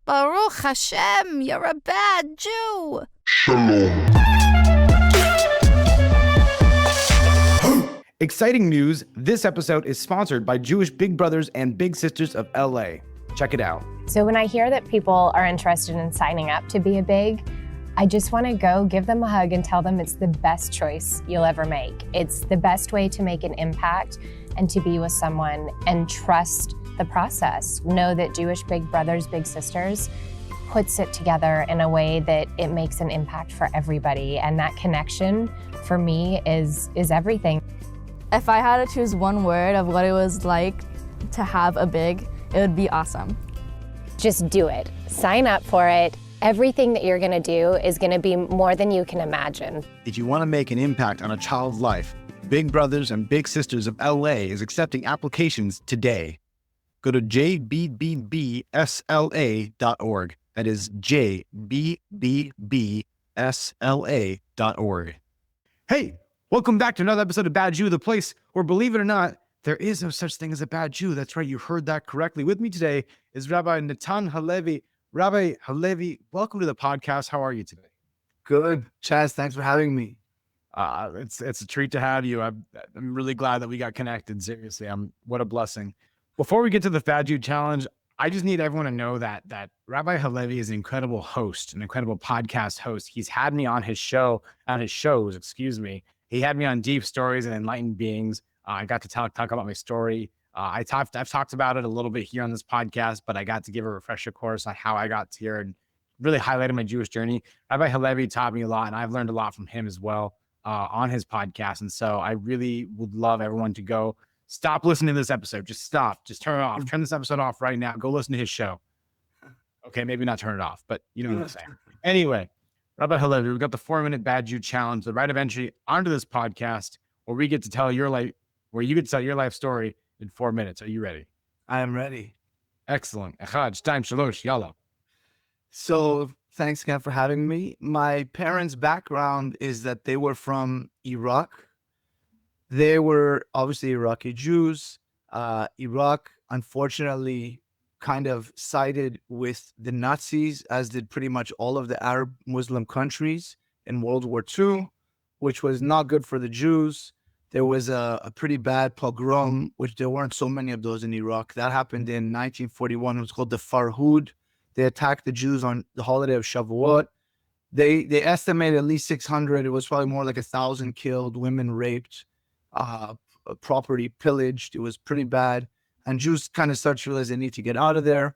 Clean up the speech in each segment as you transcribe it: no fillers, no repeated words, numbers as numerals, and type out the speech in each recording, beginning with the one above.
Baruch Hashem, you're a bad Jew. Exciting news, this episode is sponsored by Jewish Big Brothers and Big Sisters of LA. Check it out. So when I hear that people are interested in signing up to be a big, I just want to go give them a hug and tell them it's the best choice you'll ever make. It's the best way to make an impact and to be with someone and trust the process. Know that Jewish Big Brothers, Big Sisters puts it together in a way that it makes an impact for everybody. And that connection for me is everything. If I had to choose one word of what it was like to have a big, it would be awesome. Just do it. Sign up for it. Everything that you're going to do is going to be more than you can imagine. If you want to make an impact on a child's life, Big Brothers and Big Sisters of LA is accepting applications today. Go to jbbbsla.org. That is jbbbsla.org. Hey, welcome back to another episode of Bad Jew, the place where, believe it or not, there is no such thing as a bad Jew. That's right, you heard that correctly. With me today is Rabbi Natan Halevy. Rabbi Halevy, welcome to the podcast. How are you today? Good. Chaz, thanks for having me. It's a treat to have you. I'm really glad that we got connected. Seriously, what a blessing. Before we get to the Bad Jew Challenge, I just need everyone to know that Rabbi Halevy is an incredible host, an incredible podcast host. He's had me on his shows. He had me on Deep Stories and Enlightened Beings. I got to talk about my story. I've talked about it a little bit here on this podcast, but I got to give a refresher course on how I got here and really highlighted my Jewish journey. Rabbi Halevy taught me a lot, and I've learned a lot from him as well on his podcast. And so I really would love everyone to go stop listening to this episode. Just stop. Just turn it off. Turn this episode off right now. Go listen to his show. Okay, maybe not turn it off, but you know what I'm saying. Anyway, Rabbi Halevy, we've got the 4-minute Bad Jew Challenge, the right of entry onto this podcast where we get to tell your life, where you get to tell your life story in 4 minutes. Are you ready? I am ready. Excellent. Echad, shtaim, shalosh, yalla. So thanks again for having me. My parents' background is that they were from Iraq. They were obviously Iraqi Jews. Iraq, unfortunately, kind of sided with the Nazis, as did pretty much all of the Arab Muslim countries in World War II, which was not good for the Jews. There was a pretty bad pogrom, which there weren't so many of those in Iraq. That happened in 1941. It was called the Farhud. They attacked the Jews on the holiday of Shavuot. They estimated at least 600. It was probably more like 1,000 killed, women raped, property pillaged. It was pretty bad. And Jews kind of started to realize they need to get out of there.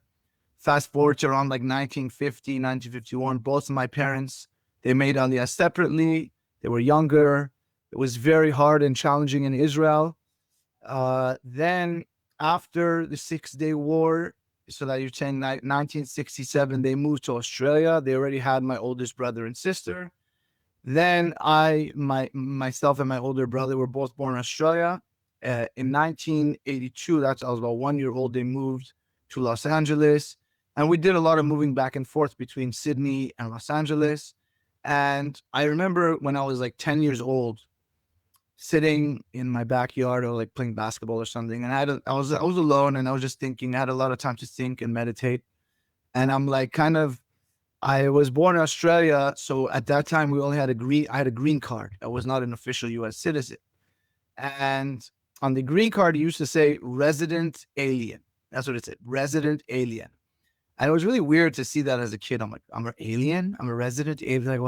Fast forward to around like 1950, 1951. Both of my parents, they made Aliyah separately. They were younger. It was very hard and challenging in Israel. Then after the 6-Day War, so that you're saying 1967, they moved to Australia. They already had my oldest brother and sister. Then myself and my older brother were both born in Australia. In 1982, I was about 1 year old, they moved to Los Angeles. And we did a lot of moving back and forth between Sydney and Los Angeles. And I remember when I was like 10 years old, sitting in my backyard or like playing basketball or something. And I was alone, and I was just thinking. I had a lot of time to think and meditate. And I'm like, I was born in Australia. So at that time I had a green card. I was not an official US citizen. And on the green card, it used to say resident alien. That's what it said, resident alien. And it was really weird to see that as a kid. I'm like, I'm an alien? I'm a resident alien? Like,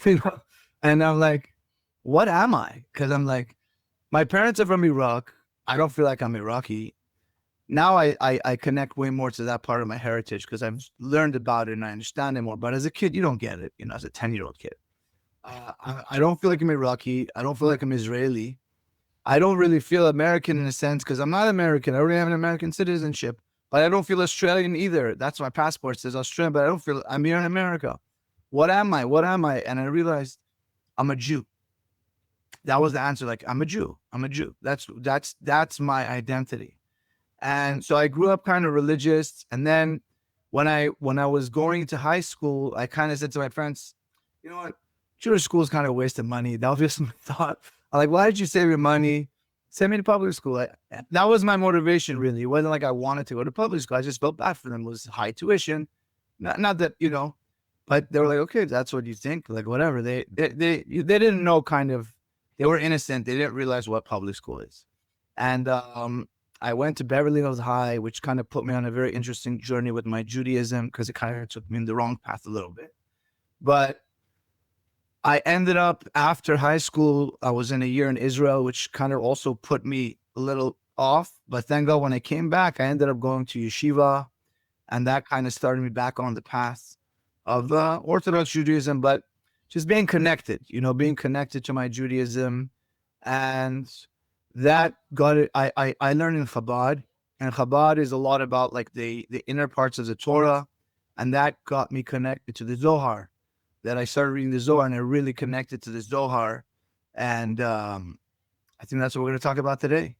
what? And I'm like, what am I? Because I'm like, my parents are from Iraq. I don't feel like I'm Iraqi. Now I connect way more to that part of my heritage because I've learned about it and I understand it more. But as a kid, you don't get it, as a 10-year-old kid. I don't feel like I'm Iraqi. I don't feel like I'm Israeli. I don't really feel American in a sense because I'm not American. I already have an American citizenship. But I don't feel Australian either. That's my passport says Australian, but I don't feel I'm here in America. What am I? What am I? And I realized I'm a Jew. That was the answer. Like, I'm a Jew. I'm a Jew. That's my identity. And so I grew up kind of religious. And then when I was going to high school, I kind of said to my friends, you know what? Jewish school is kind of a waste of money. That was just my thought. I'm like, why did you save your money? Send me to public school. That was my motivation, really. It wasn't like I wanted to go to public school. I just felt bad for them. It was high tuition. Not that, but they were like, okay, that's what you think, like whatever. They didn't know, kind of, they were innocent. They didn't realize what public school is. And I went to Beverly Hills High, which kind of put me on a very interesting journey with my Judaism, because it kind of took me in the wrong path a little bit. But I ended up, after high school, I was in a year in Israel, which kind of also put me a little off. But thank God, when I came back, I ended up going to yeshiva, and that kind of started me back on the path of Orthodox Judaism, but just being connected, being connected to my Judaism. And that got it. I learned in Chabad, and Chabad is a lot about like the inner parts of the Torah, and that got me connected to the Zohar. That I started reading the Zohar, and I really connected to the Zohar. And I think that's what we're going to talk about today.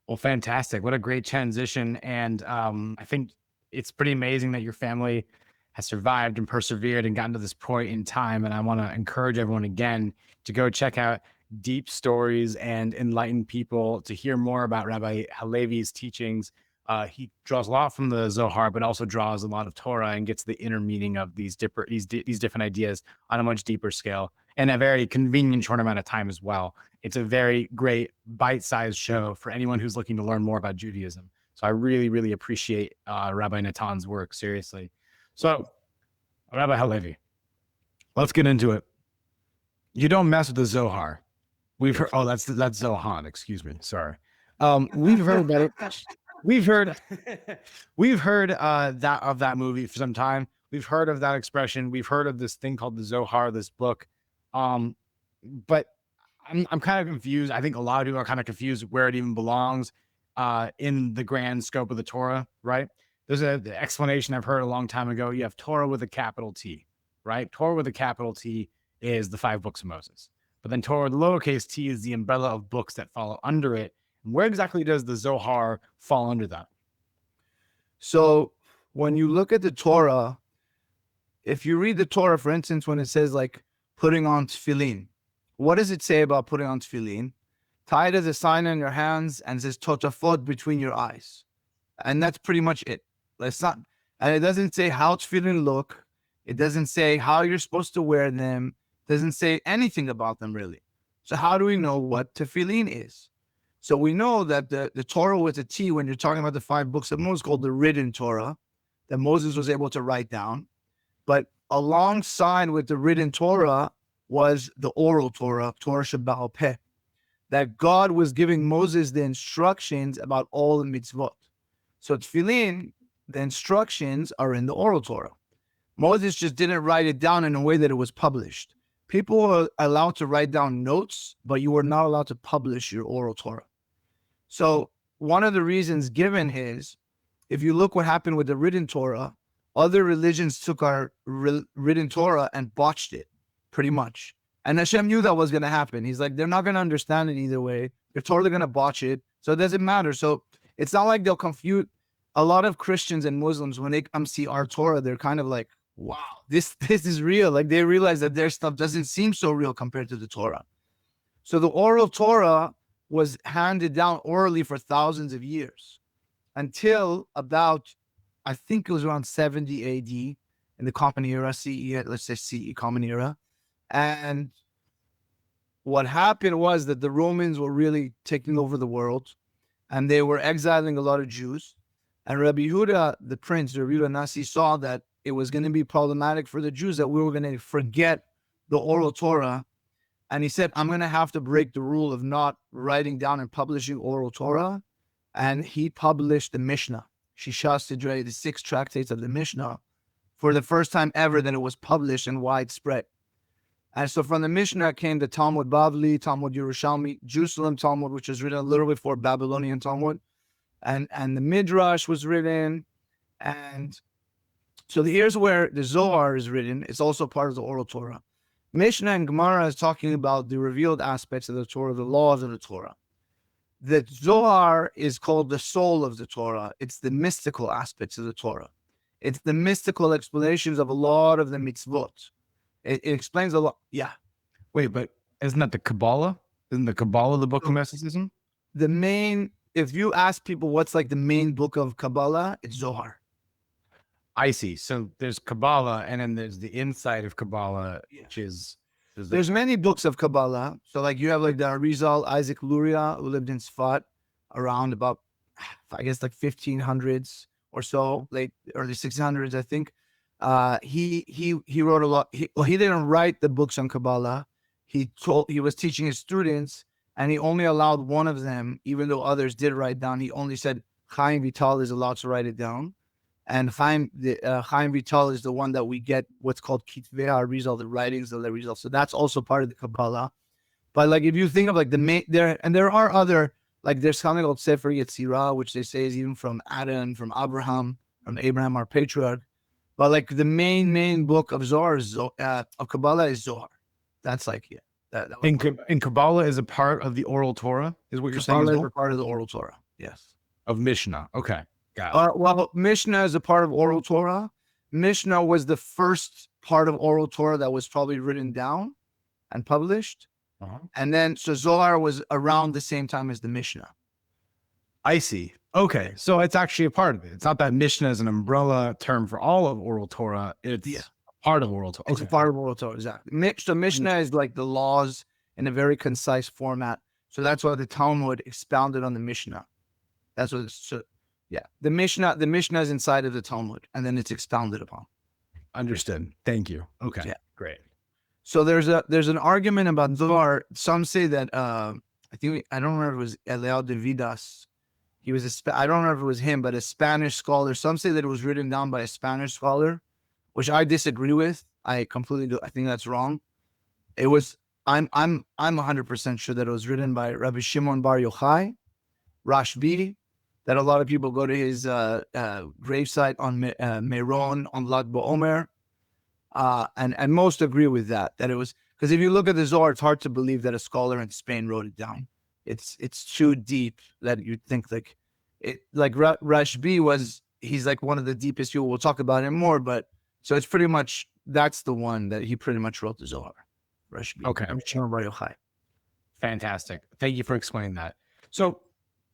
Well, fantastic. What a great transition. And I think it's pretty amazing that your family has survived and persevered and gotten to this point in time. And I want to encourage everyone again to go check out Deep Stories and Enlighten People to hear more about Rabbi Halevy's teachings. He draws a lot from the Zohar, but also draws a lot of Torah and gets the inner meaning of these different ideas on a much deeper scale and a very convenient short amount of time as well. It's a very great bite-sized show for anyone who's looking to learn more about Judaism. So I really, really appreciate Rabbi Natan's work, seriously. So, Rabbi Halevy, let's get into it. You don't mess with the Zohar. We've heard, that's Zohan, excuse me, sorry. We've heard about it. We've heard that of that movie for some time. We've heard of that expression. We've heard of this thing called the Zohar, this book. But I'm kind of confused. I think a lot of people are kind of confused where it even belongs in the grand scope of the Torah, right? There's an explanation I've heard a long time ago. You have Torah with a capital T, right? Torah with a capital T is the 5 books of Moses. But then Torah with a lowercase t is the umbrella of books that follow under it. Where exactly does the Zohar fall under that? So when you look at the Torah, if you read the Torah, for instance, when it says like putting on tefillin, what does it say about putting on tefillin? Tie it as a sign on your hands, and it says totafot between your eyes. And that's pretty much it. It's not, and it doesn't say how tefillin look. It doesn't say how you're supposed to wear them. It doesn't say anything about them really. So how do we know what tefillin is? So we know that the Torah with a T, when you're talking about the 5 books of Moses, called the Written Torah, that Moses was able to write down. But alongside with the Written Torah was the Oral Torah, Torah Shebaal Peh, that God was giving Moses the instructions about all the mitzvot. So tefillin, the instructions are in the Oral Torah. Moses just didn't write it down in a way that it was published. People were allowed to write down notes, but you were not allowed to publish your Oral Torah. So one of the reasons given is, if you look what happened with the Written Torah, other religions took our Written Torah and botched it, pretty much. And Hashem knew that was going to happen. He's like, they're not going to understand it either way. They're totally going to botch it. So it doesn't matter. So it's not like they'll confuse. A lot of Christians and Muslims, when they come see our Torah, they're kind of like, wow, this is real. Like they realize that their stuff doesn't seem so real compared to the Torah. So the Oral Torah was handed down orally for thousands of years until about, I think it was around 70 AD in the Common Era, CE, let's say CE, Common Era. And what happened was that the Romans were really taking over the world, and they were exiling a lot of Jews. And Rabbi Yehuda, the prince, Rabbi Yehuda Nasi, saw that it was going to be problematic for the Jews, that we were going to forget the Oral Torah. And he said, I'm going to have to break the rule of not writing down and publishing Oral Torah. And he published the Mishnah, Shishas Sidrei, the 6 tractates of the Mishnah, for the first time ever that it was published and widespread. And so from the Mishnah came the Talmud Bavli, Talmud Yerushalmi, Jerusalem Talmud, which was written a little before Babylonian Talmud. And the Midrash was written. And so here's where the Zohar is written. It's also part of the Oral Torah. Mishnah and Gemara is talking about the revealed aspects of the Torah, the laws of the Torah. The Zohar is called the soul of the Torah. It's the mystical aspects of the Torah. It's the mystical explanations of a lot of the mitzvot. It explains a lot. Yeah. Wait, but isn't that the Kabbalah? Isn't the Kabbalah the book of mysticism? The main, if you ask people what's like the main book of Kabbalah, it's Zohar. I see. So there's Kabbalah, and then there's the inside of Kabbalah, which is There's many books of Kabbalah. So like you have like the Arizal Isaac Luria, who lived in Sfat around about, I guess like 1500s or so, late early 1600s, I think. He wrote a lot. He didn't write the books on Kabbalah. He was teaching his students, and he only allowed one of them, even though others did write down. He only said Chaim Vital is allowed to write it down. And Chaim Vital is the one that we get what's called Kitvei Arizal, the writings of the Arizal. So that's also part of the Kabbalah. But like if you think of like the main there are other, like there's something called Sefer Yetzirah, which they say is even from Adam, from Abraham, our patriarch. But like the main book of Zohar of Kabbalah is Zohar. That's like in Kabbalah is a part of the Oral Torah, is what you're saying? Kabbalah is a part of the Oral Torah. Yes. Of Mishnah. Okay. Got it. Well, Mishnah is a part of Oral Torah. Mishnah was the first part of Oral Torah that was probably written down and published. And then, so Zohar was around the same time as the Mishnah. I see. Okay. So it's actually a part of it. It's not that Mishnah is an umbrella term for all of Oral Torah. It's part of Oral Torah. It's a part of Oral Torah, exactly. So Mishnah is like the laws in a very concise format. So that's why the Talmud expounded on the Mishnah. That's what it's... Yeah, the Mishnah is inside of the Talmud, and then it's expounded upon. Understood. Thank you. Okay, yeah. Great. So there's an argument about Zohar. Some say that I don't remember if it was Eliel de Vidas. He was I don't remember if it was him, but a Spanish scholar. Some say that it was written down by a Spanish scholar, which I disagree with. I think that's wrong. It was. I'm 100% sure that it was written by Rabbi Shimon Bar Yochai, Rashbi. That a lot of people go to his gravesite on Meron on Lag BaOmer, and most agree with that it was, because if you look at the Zohar, it's hard to believe that a scholar in Spain wrote it down. It's too deep that you'd think like it. Like Rashbi he's like one of the deepest people. We'll talk about him more, but so it's pretty much that's the one that he pretty much wrote the Zohar. Rashbi. Okay. I'm Shimon Bar Yochai. Fantastic. Thank you for explaining that. So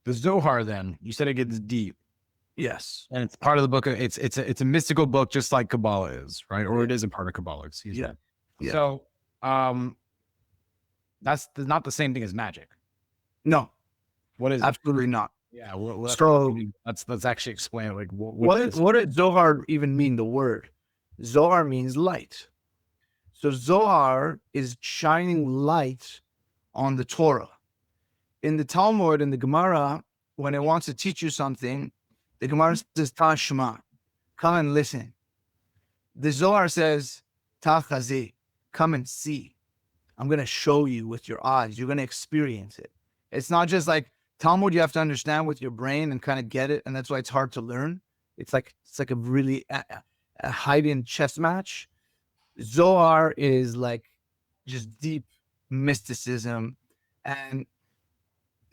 the Zohar, then, you said it gets deep. Yes. And it's part of the book. It's a mystical book, just like Kabbalah is, right? Or it is a part of Kabbalah, excuse me. Yeah. So that's not the same thing as magic. No. What is absolutely not. Yeah. So let's actually explain it. Like what did Zohar even mean, the word? Zohar means light. So Zohar is shining light on the Torah. In the Talmud, in the Gemara, when it wants to teach you something, the Gemara says, Tashma, come and listen. The Zohar says, Tachazi, come and see. I'm going to show you with your eyes. You're going to experience it. It's not just like Talmud, you have to understand with your brain and kind of get it. And that's why it's hard to learn. It's like a really a hide-in chess match. Zohar is like just deep mysticism. And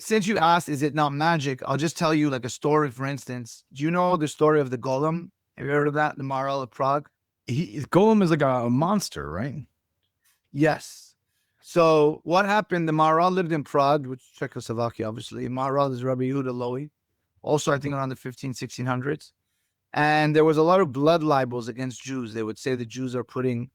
since you asked, is it not magic? I'll just tell you like a story, for instance. Do you know the story of the Golem? Have you heard of that? The Maharal of Prague? Golem is like a monster, right? Yes. So what happened? The Maharal lived in Prague, which is Czechoslovakia, obviously. Maharal is Rabbi Yehuda Lowy. Also, I think around the 1600s. And there was a lot of blood libels against Jews. They would say the Jews are putting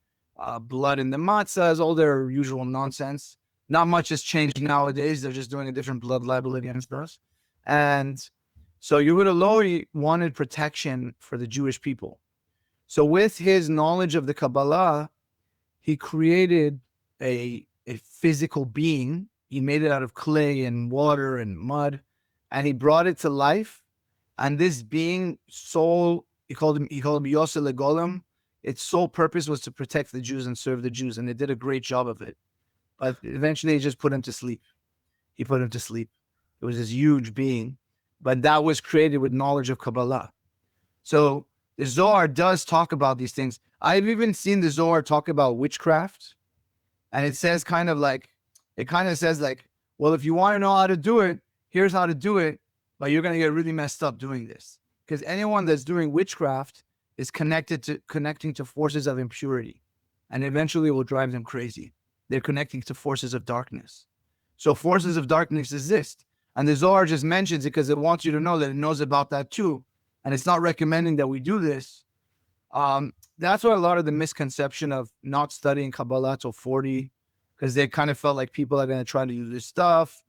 blood in the matzahs, all their usual nonsense. Not much has changed nowadays. They're just doing a different blood libel against us. And so Yehuda Lowy wanted protection for the Jewish people. So with his knowledge of the Kabbalah, he created a physical being. He made it out of clay and water and mud, and he brought it to life. And this being soul, he called him Yosel Golem. Its sole purpose was to protect the Jews and serve the Jews, and it did a great job of it. But eventually he just put him to sleep. He put him to sleep. It was this huge being, but that was created with knowledge of Kabbalah. So the Zohar does talk about these things. I've even seen the Zohar talk about witchcraft, and it says kind of says like, well, if you want to know how to do it, here's how to do it, but you're going to get really messed up doing this. Because anyone that's doing witchcraft is connecting to forces of impurity, and eventually it will drive them crazy. They're connecting to forces of darkness. So forces of darkness exist. And the Zohar just mentions it because it wants you to know that it knows about that too. And it's not recommending that we do this, That's why a lot of the misconception of not studying Kabbalah till 40, because they kind of felt like people are going to try to use this stuff.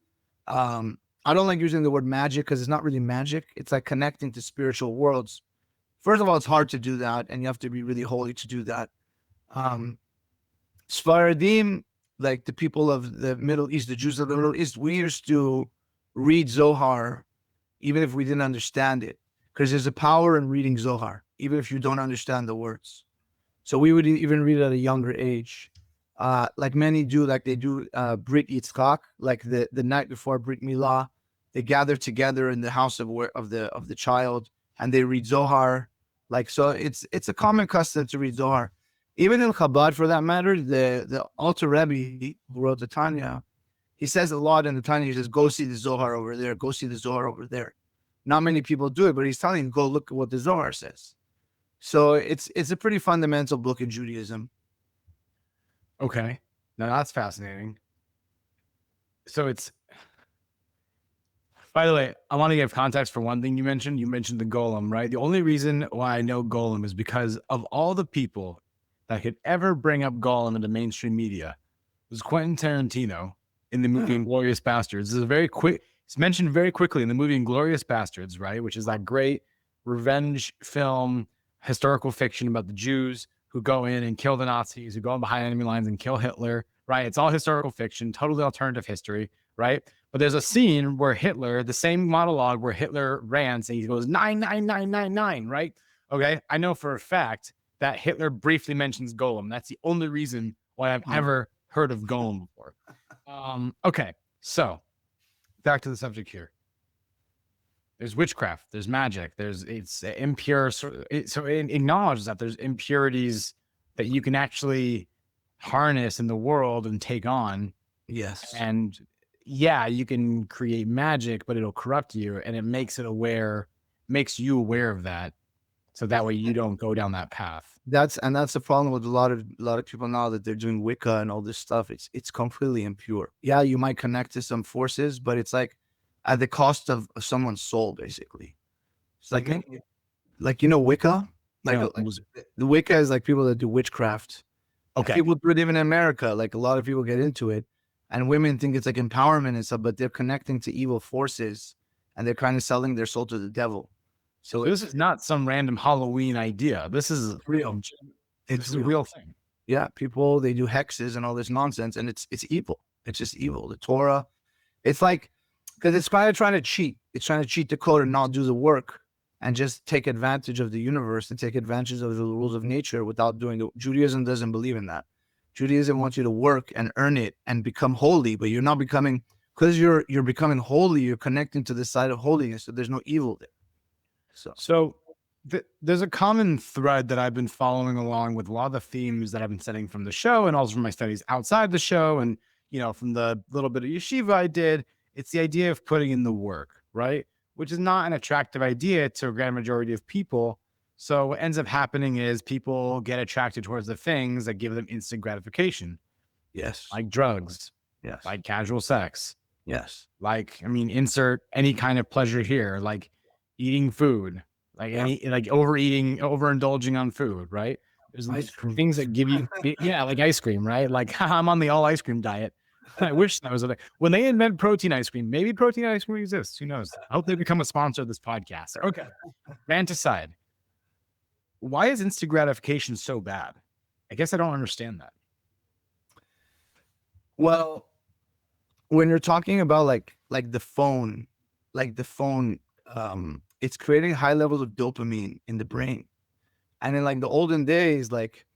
I don't like using the word magic because it's not really magic. It's like connecting to spiritual worlds. First of all, it's hard to do that, and you have to be really holy to do that. Sfaradim, like the people of the Middle East, the Jews of the Middle East, we used to read Zohar even if we didn't understand it, because there's a power in reading Zohar, even if you don't understand the words. So we would even read it at a younger age. Like many do, like they do Brit Yitzchak, like the night before Brit Milah, they gather together in the house of the child, and they read Zohar. Like, so it's a common custom to read Zohar. Even in Chabad, for that matter, the Alter Rebbe who wrote the Tanya, he says a lot in the Tanya. He says, "Go see the Zohar over there. Go see the Zohar over there." Not many people do it, but he's telling you, go look at what the Zohar says. So it's a pretty fundamental book in Judaism. Okay. Now that's fascinating. So it's, by the way, I want to give context for one thing you mentioned. You mentioned the golem, right? The only reason why I know golem is because of all the people that could ever bring up golem into mainstream media was Quentin Tarantino in the movie Inglourious Bastards. This is it's mentioned very quickly in the movie Inglourious Bastards, right? Which is that great revenge film, historical fiction about the Jews who go in and kill the Nazis, who go in behind enemy lines and kill Hitler, right? It's all historical fiction, totally alternative history, right? But there's a scene where Hitler, the same monologue where Hitler rants and he goes 99999, right? Okay, I know for a fact that Hitler briefly mentions golem. That's the only reason why I've ever heard of golem before. Okay, so back to the subject here. There's witchcraft, there's magic, it's impure. So it acknowledges that there's impurities that you can actually harness in the world and take on. Yes. And yeah, you can create magic, but it'll corrupt you, and it makes you aware of that. So that way you don't go down that path. That's the problem with a lot of people now that they're doing Wicca and all this stuff. It's completely impure. Yeah, you might connect to some forces, but it's like at the cost of someone's soul, basically. It's like, Wicca? Like the Wicca is like people that do witchcraft. Okay. People do it even in America. Like a lot of people get into it, and women think it's like empowerment and stuff, but they're connecting to evil forces, and they're kind of selling their soul to the devil. So this is not some random Halloween idea. This is real. It's a real thing. Yeah, people, they do hexes and all this nonsense, and it's evil. It's just evil. The Torah, it's like, because it's kind of trying to cheat. It's trying to cheat the code and not do the work and just take advantage of the universe and take advantage of the rules of nature without doing the. Judaism doesn't believe in that. Judaism wants you to work and earn it and become holy, but you're not becoming, because you're becoming holy, you're connecting to the side of holiness, so there's no evil there. So there's a common thread that I've been following along with a lot of the themes that I've been studying from the show and also from my studies outside the show. And, from the little bit of yeshiva I did, it's the idea of putting in the work, right? Which is not an attractive idea to a grand majority of people. So what ends up happening is people get attracted towards the things that give them instant gratification. Yes. Like drugs. Yes. Like casual sex. Yes. Like, insert any kind of pleasure here, like eating food, like overeating, overindulging on food, right? There's things that give you, like ice cream, right? Like, I'm on the all ice cream diet. I wish that was a thing. When they invent protein ice cream, maybe protein ice cream exists. Who knows? I hope they become a sponsor of this podcast. Okay. Rant aside. Why is instant gratification so bad? I guess I don't understand that. Well, when you're talking about like the phone, it's creating high levels of dopamine in the brain. And in like the olden days, like,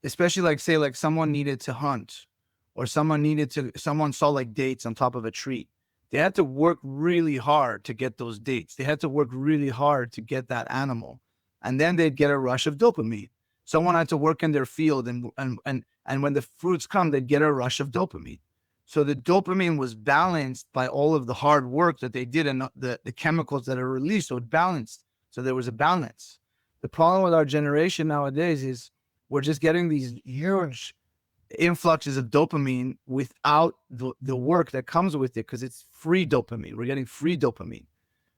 especially like say like someone needed to hunt, or someone saw like dates on top of a tree. They had to work really hard to get those dates. They had to work really hard to get that animal. And then they'd get a rush of dopamine. Someone had to work in their field, and when the fruits come, they'd get a rush of dopamine. So the dopamine was balanced by all of the hard work that they did and the chemicals that are released. So it balanced. So there was a balance. The problem with our generation nowadays is we're just getting these huge influxes of dopamine without the work that comes with it, because it's free dopamine. We're getting free dopamine.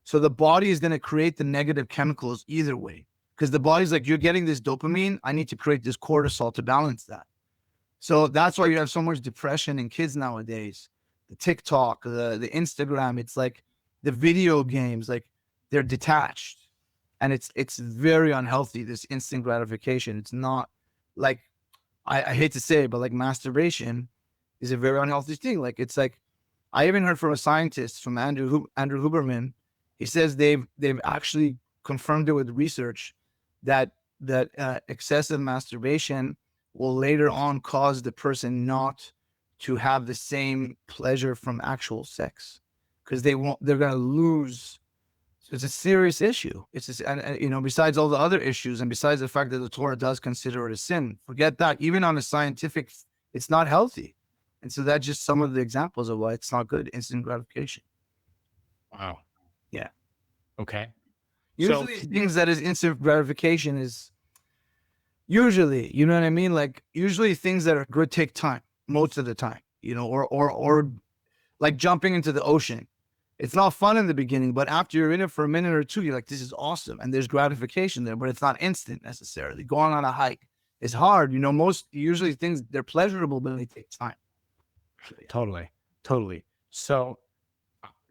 So the body is going to create the negative chemicals either way. because the body's like, you're getting this dopamine. I need to create this cortisol to balance that. So that's why you have so much depression in kids nowadays. The TikTok, the Instagram, it's like the video games, like they're detached. And it's very unhealthy, this instant gratification. It's not like, I hate to say it, but like masturbation is a very unhealthy thing. Like, it's like, I even heard from a scientist, from Andrew Huberman. He says they've actually confirmed it with research that excessive masturbation will later on cause the person not to have the same pleasure from actual sex, because they're going to lose. So it's a serious issue. And besides all the other issues, and besides the fact that the Torah does consider it a sin, forget that. Even on a scientific, it's not healthy. And so that's just some of the examples of why it's not good, instant gratification. Wow. Yeah. Okay. Usually things that is instant gratification is usually, you know what I mean? Like, usually things that are good take time most of the time, or like jumping into the ocean. It's not fun in the beginning, but after you're in it for a minute or two, you're like, this is awesome. And there's gratification there, but it's not instant necessarily. Going on a hike is hard. Usually things, they're pleasurable, but they take time. Totally. So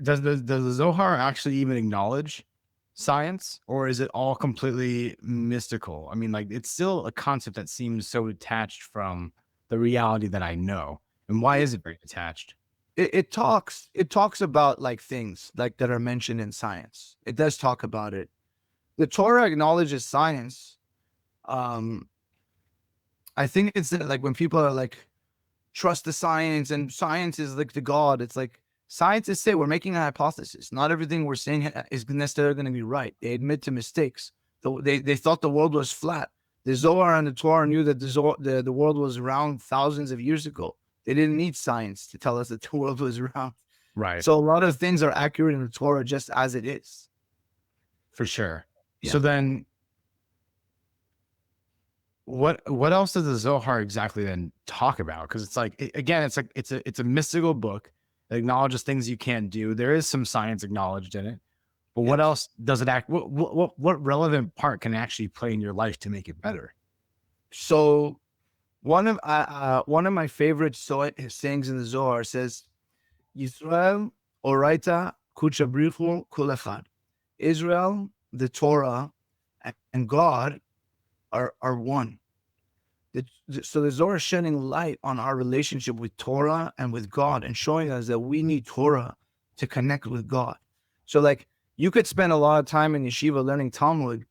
does the Zohar actually even acknowledge science, or is it all completely mystical? I mean, like, it's still a concept that seems so detached from the reality that I know. And why is it very detached? It talks about like things like that are mentioned in science. It does talk about it. The Torah acknowledges science. I think it's like when people are like, trust the science, and science is like the God. It's like, scientists say we're making a hypothesis. Not everything we're saying is necessarily going to be right. They admit to mistakes. They thought the world was flat. The Zohar and the Torah knew that the world was round thousands of years ago. They didn't need science to tell us that the world was round. Right. So a lot of things are accurate in the Torah just as it is. For sure. Yeah. So then what else does the Zohar exactly then talk about? Because it's like, again, it's a mystical book. It acknowledges things you can't do. There is some science acknowledged in it, but what else does it what relevant part can it actually play in your life to make it better? So one of my favorite sayings in the Zohar says, Yisrael oraita kuchabrichu kulechad. Israel, the Torah, and God are one. So the Zohar is shedding light on our relationship with Torah and with God, and showing us that we need Torah to connect with God. So like, you could spend a lot of time in yeshiva learning Talmud,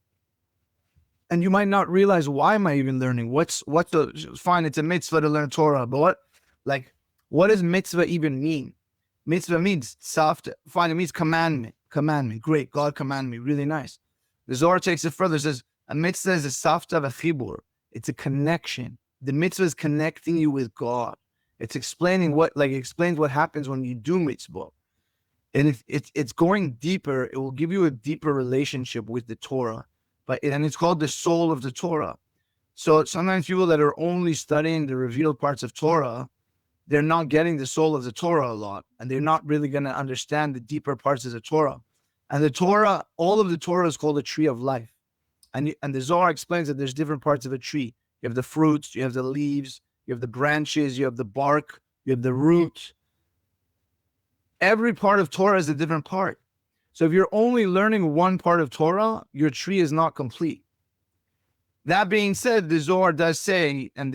and you might not realize, why am I even learning? Fine, it's a mitzvah to learn Torah, but what does mitzvah even mean? Mitzvah means fine, it means commandment. Great, God commanded me, really nice. The Zohar takes it further, says a mitzvah is a safta v'chibur. It's a connection. The mitzvah is connecting you with God. It's explaining explains what happens when you do mitzvah. And it's going deeper. It will give you a deeper relationship with the Torah. And it's called the soul of the Torah. So sometimes people that are only studying the revealed parts of Torah, they're not getting the soul of the Torah a lot. And they're not really going to understand the deeper parts of the Torah. And the Torah, all of the Torah is called a tree of life. And the Zohar explains that there's different parts of a tree. You have the fruits, you have the leaves, you have the branches, you have the bark, you have the root. Every part of Torah is a different part. So if you're only learning one part of Torah, your tree is not complete. That being said, the Zohar does say, and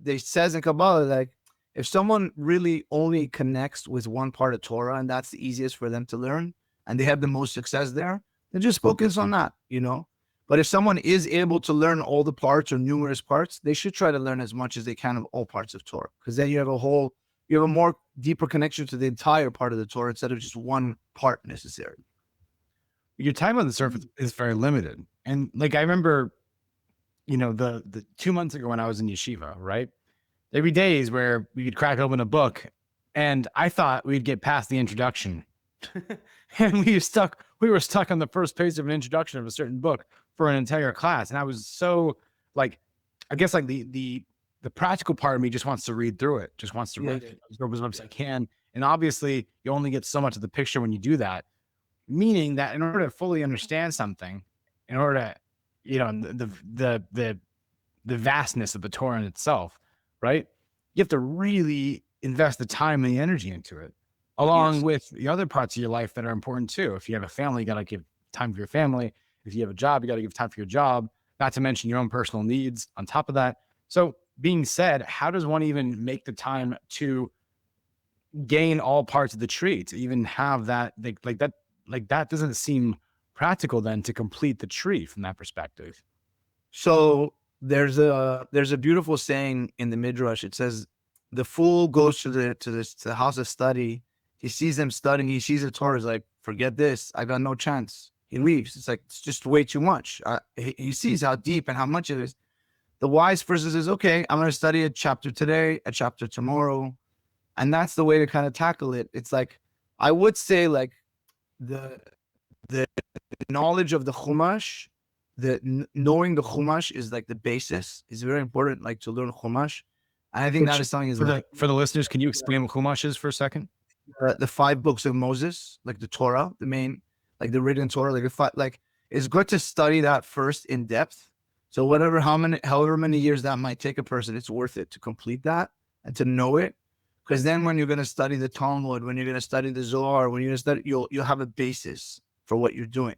they says in Kabbalah, like, if someone really only connects with one part of Torah, and that's the easiest for them to learn, and they have the most success there, then just focus on that, But if someone is able to learn all the parts or numerous parts, they should try to learn as much as they can of all parts of Torah, because then you have a more deeper connection to the entire part of the Torah instead of just one part necessarily. Your time on the surface is very limited. And like, I remember, the 2 months ago when I was in yeshiva, right? There'd be days where we could crack open a book and I thought we'd get past the introduction. And we were stuck on the first page of an introduction of a certain book for an entire class. And I was so I guess the practical part of me just wants to read through it, just wants to read it as much as I can. And obviously you only get so much of the picture when you do that, meaning that in order to fully understand something, in order to you know, the vastness of the Torah in itself, right? You have to really invest the time and the energy into it, along with the other parts of your life that are important too. If you have a family, you got to give time for your family. If you have a job, you got to give time for your job, not to mention your own personal needs on top of that. So being said, how does one even make the time to gain all parts of the tree, to even have that, like that doesn't seem practical then to complete the tree from that perspective. So there's a beautiful saying in the Midrash. It says, the fool goes to the house of study. He sees them studying. He sees the Torah. He's like, forget this. I got no chance. He leaves. It's like, it's just way too much. He sees how deep and how much it is. The wise person says, okay, I'm going to study a chapter today, a chapter tomorrow. And that's the way to kind of tackle it. It's like, I would say like the knowledge of the Chumash, knowing the Chumash is like the basis. It's very important, like to learn Chumash. And I think that is something is for the listeners. Can you explain what Chumash is for a second? The 5 books of Moses, like the Torah, the main, like the written Torah, like it's good to study that first in depth. So however many years that might take a person, it's worth it to complete that and to know it. Because then when you're going to study the Talmud, when you're going to study the Zohar, when you're going to study, you'll have a basis for what you're doing.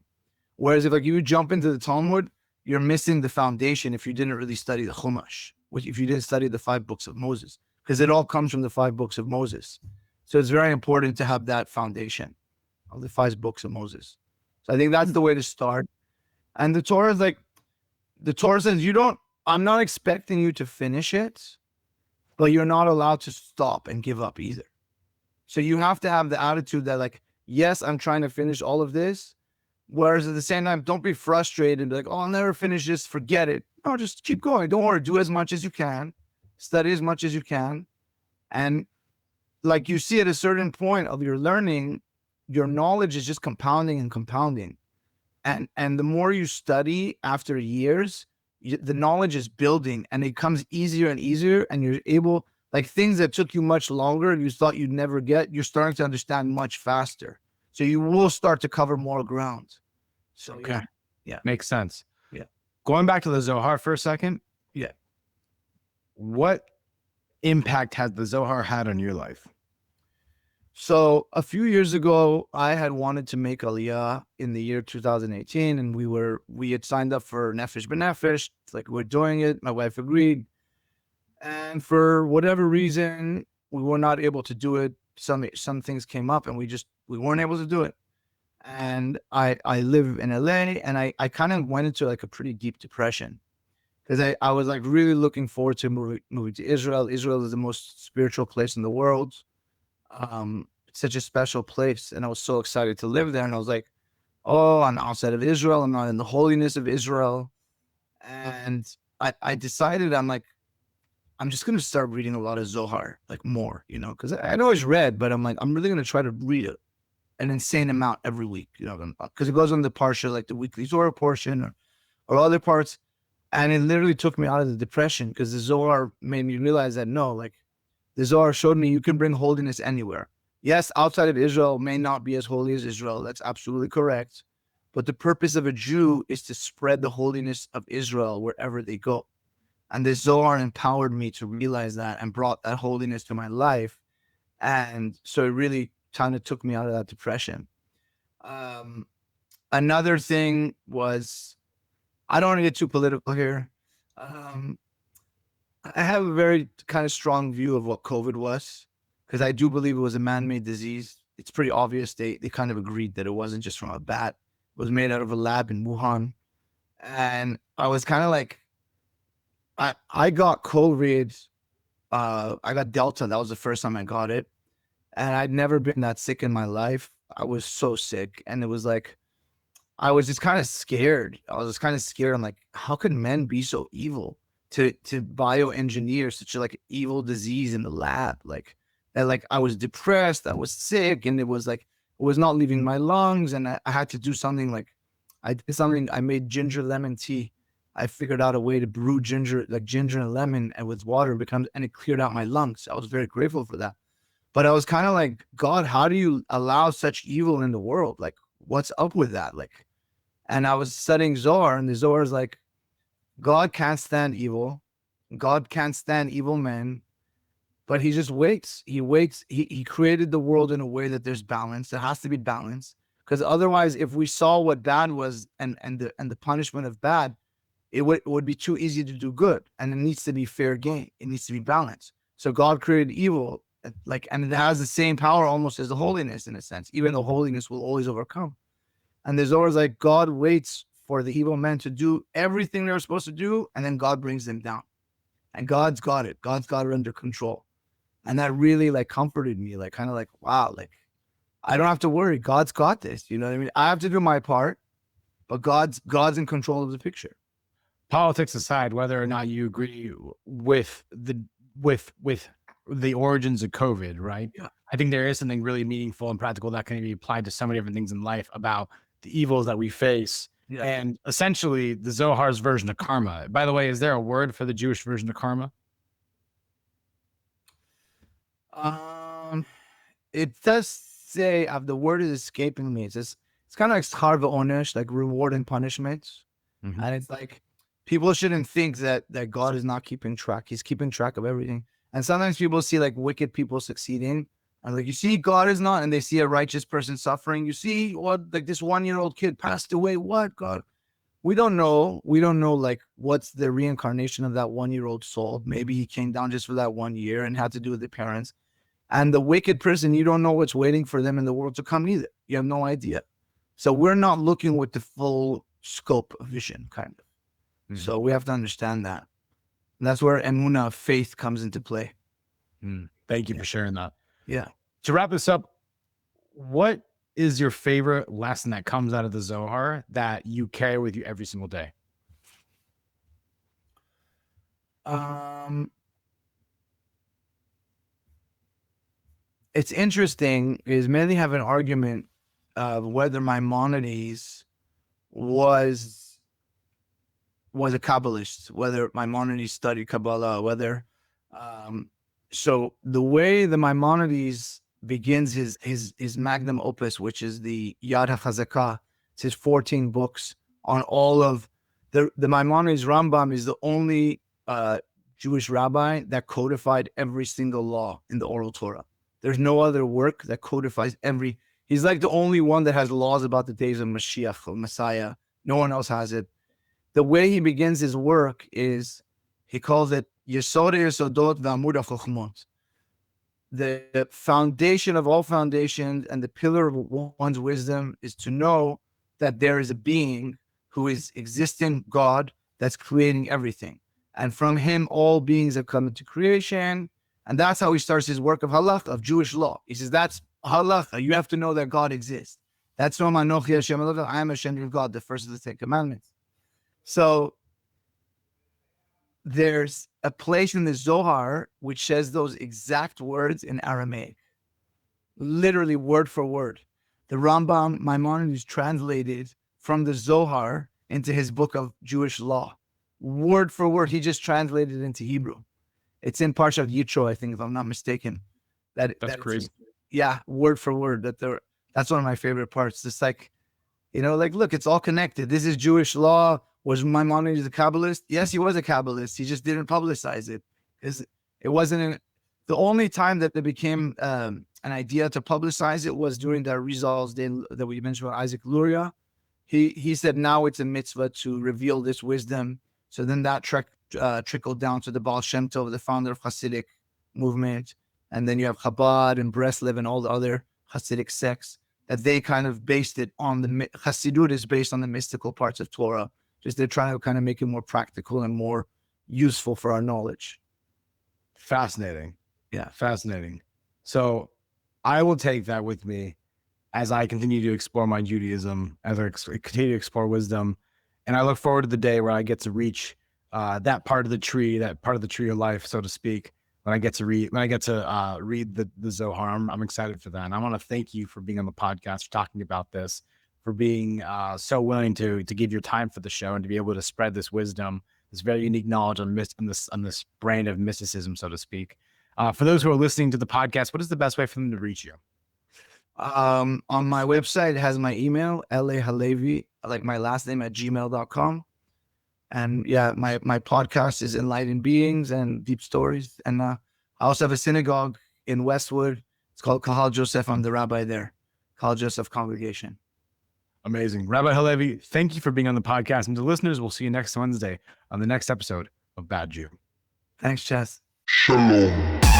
Whereas if like you jump into the Talmud, you're missing the foundation if you didn't really study the Chumash, if you didn't study the 5 books of Moses, because it all comes from the 5 books of Moses. So it's very important to have that foundation of the 5 books of Moses. So I think that's the way to start. And the Torah is like, the Torah says, I'm not expecting you to finish it, but you're not allowed to stop and give up either. So you have to have the attitude that like, yes, I'm trying to finish all of this. Whereas at the same time, don't be frustrated and be like, oh, I'll never finish this, forget it. No, just keep going. Don't worry, do as much as you can, study as much as you can. And like you see at a certain point of your learning, your knowledge is just compounding and compounding. And the more you study after years, the knowledge is building and it comes easier and easier. And you're able, like things that took you much longer and you thought you'd never get, you're starting to understand much faster. So you will start to cover more ground. So okay. Yeah. Makes sense. Yeah. Going back to the Zohar for a second. Yeah. What impact has the Zohar had on your life? So a few years ago, I had wanted to make Aliyah in the year 2018, and we had signed up for Nefesh B'Nefesh. It's like, we're doing it. My wife agreed. And for whatever reason, we were not able to do it. Some things came up and we weren't able to do it. And I live in LA, and I kind of went into like a pretty deep depression because I was like really looking forward to moving to Israel. Israel is the most spiritual place in the world. It's such a special place, and I was so excited to live there. And I was like, oh, I'm outside of Israel. I'm not in the holiness of Israel. And I decided I'm just going to start reading a lot of Zohar, like more, because I'd always read, but I'm like, I'm really going to try to read an insane amount every week, because it goes on the parsha, like the weekly Zohar portion or other parts. And it literally took me out of the depression because the Zohar made me realize that no, like the Zohar showed me you can bring holiness anywhere. Yes, outside of Israel may not be as holy as Israel. That's absolutely correct. But the purpose of a Jew is to spread the holiness of Israel wherever they go. And the Zohar empowered me to realize that and brought that holiness to my life. And so it really kind of took me out of that depression. Another thing was, I don't want to get too political here. I have a very kind of strong view of what COVID was, because I do believe it was a man-made disease. It's pretty obvious. They kind of agreed that it wasn't just from a bat. It was made out of a lab in Wuhan. And I was kind of like, I got COVID. I got Delta. That was the first time I got it. And I'd never been that sick in my life. I was so sick. And it was like, I was just kind of scared. I'm like, how could men be so evil to bioengineer such a like evil disease in the lab? Like I was depressed, I was sick, and it was like, it was not leaving my lungs. And I had to do something. Like I made ginger lemon tea. I figured out a way to brew ginger and lemon and with water and it cleared out my lungs. I was very grateful for that. But I was kind of like, God, how do you allow such evil in the world? Like, what's up with that? Like, And I was studying Zohar, and the Zohar is like, God can't stand evil. God can't stand evil men, but he just waits. He waits. He created the world in a way that there's balance. There has to be balance. Because otherwise, if we saw what bad was and the punishment of bad, it would be too easy to do good. And it needs to be fair game. It needs to be balanced. So God created evil, and it has the same power almost as the holiness in a sense, even though holiness will always overcome. And there's always like God waits for the evil men to do everything they're supposed to do, and then God brings them down. And God's got it. God's got it under control. And that really like comforted me, like kind of like, wow, like I don't have to worry. God's got this. You know what I mean? I have to do my part, but God's in control of the picture. Politics aside, whether or not you agree with the origins of COVID, right? Yeah. I think there is something really meaningful and practical that can be applied to so many different things in life about the evils that we face. Yeah. And essentially the Zohar's version of karma. By the way, is there a word for the Jewish version of karma? It does say, the word is escaping me. It's kind of like schar v'onesh, like reward and punishment. Mhm. And it's like, people shouldn't think that God is not keeping track. He's keeping track of everything. And sometimes people see like wicked people succeeding. And like, you see, God is not, and they see a righteous person suffering. You see what, like this 1-year-old kid passed away. What, God? We don't know. We don't know like what's the reincarnation of that 1-year-old soul. Maybe he came down just for that 1 year and had to do with the parents. And the wicked person, you don't know what's waiting for them in the world to come either. You have no idea. So we're not looking with the full scope of vision, kind of. Mhm. So we have to understand that. And that's where emunah, faith, comes into play. Thank you for sharing that. Yeah. To wrap this up, what is your favorite lesson that comes out of the Zohar that you carry with you every single day? It's interesting is many have an argument of whether Maimonides was a Kabbalist, whether Maimonides studied Kabbalah, whether so the way the Maimonides begins his magnum opus, which is the Yad HaChazakah, it's his 14 books on all of the Maimonides. Rambam is the only Jewish rabbi that codified every single law in the Oral Torah. There's no other work that codifies he's like the only one that has laws about the days of Mashiach or Messiah. No one else has it. The way he begins his work is, he calls it Yesod Yesodot v'Amud HaChochmot. The foundation of all foundations and the pillar of one's wisdom is to know that there is a being who is existing God that's creating everything. And from him, all beings have come into creation. And that's how he starts his work of halakha, of Jewish law. He says, that's halakha. You have to know that God exists. That's Roma Anochi Hashem Elohecha, I am Hashem your God, the first of the 10 commandments. So there's a place in the Zohar which says those exact words in Aramaic, literally word for word. The Rambam Maimonides translated from the Zohar into his book of Jewish law, word for word. He just translated it into Hebrew. It's in Parshat Yitro, I think, if I'm not mistaken. That's crazy. Yeah, word for word. That's one of my favorite parts. Just like, like, look, it's all connected. This is Jewish law. Was Maimonides a Kabbalist? Yes, he was a Kabbalist. He just didn't publicize it, because it wasn't the only time that it became an idea to publicize it was during the Arizal's day that we mentioned about Isaac Luria. He said now it's a mitzvah to reveal this wisdom. So then that trickled down to the Baal Shem Tov, the founder of Hasidic movement. And then you have Chabad and Breslev and all the other Hasidic sects that they kind of based it on Hasidut is based on the mystical parts of Torah. Just they're trying to kind of make it more practical and more useful for our knowledge. Fascinating. Yeah. Fascinating. So I will take that with me as I continue to explore my Judaism, as I continue to explore wisdom. And I look forward to the day where I get to reach that part of the tree of life, so to speak. When I get to read the Zohar, I'm excited for that. And I want to thank you for being on the podcast, for talking about this, for being so willing to give your time for the show and to be able to spread this wisdom, this very unique knowledge on this brand of mysticism, so to speak. For those who are listening to the podcast, what is the best way for them to reach you? On my website, it has my email, Halevy, like my last name, at gmail.com. And yeah, my podcast is Enlightened Beings and Deep Stories. And I also have a synagogue in Westwood. It's called Kahal Joseph. I'm the rabbi there, Kahal Joseph Congregation. Amazing. Rabbi Halevy, thank you for being on the podcast. And to listeners, we'll see you next Wednesday on the next episode of Bad Jew. Thanks, Chaz. Shalom.